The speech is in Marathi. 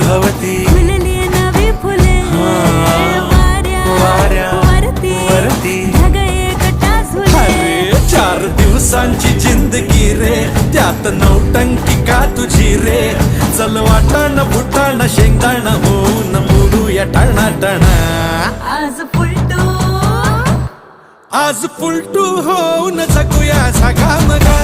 भवती फुलली नवी फुले वाऱ्या वरती ढग एकटा झुले. अरे 4 दिवसांची जिंदगी रे, त्यात नौटंकी का तुझी रे. चल वाटाण फुटाण शेंगदाण होऊन मोडूया टणा. आज फुलटू आज फुलटू होऊन जगूया झगामगा.